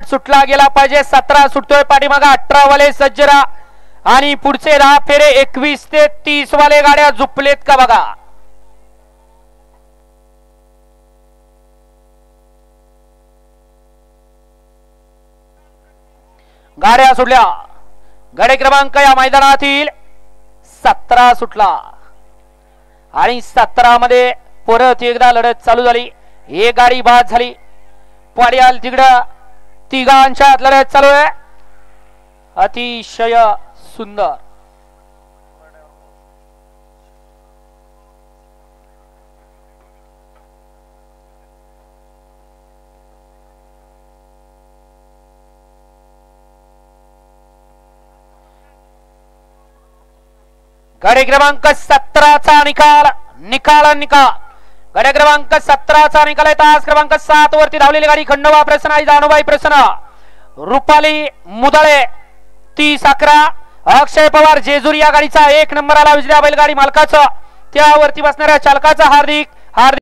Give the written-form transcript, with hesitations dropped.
सुटला गेला पाहिजे. 17 सुटतोय पाठीमागा 18 वाले सज्जरा आणि पुढचे 10 फेरे 21 ते 30 वाले गाड्या झुपलेत का बघा. गाड्या सुटल्या. गाडी क्रमांक या मैदानातील 17 सुटला आणि 17 मध्ये परत एकदा लढत चालू झाली. एक गाडी बाद झाली. पाड्याल तिकडं तिघांच्यात लढत चालू आहे. अतिशय सुंदर. गाडी क्रमांक 17चा निकाल. गाडी क्रमांक 17चा निकाल आहे. तास क्रमांक 7 वरती धावलेली गाडी खंडोबा प्रसन्न आई जानूबाई प्रसन्न रुपाली मुदळे 30-11 अक्षय पवार जेजूर या गाडीचा 1 नंबर आला. विजया बैलगाडी मालकाचा त्यावरती बसणाऱ्या चालकाचा हार्दिक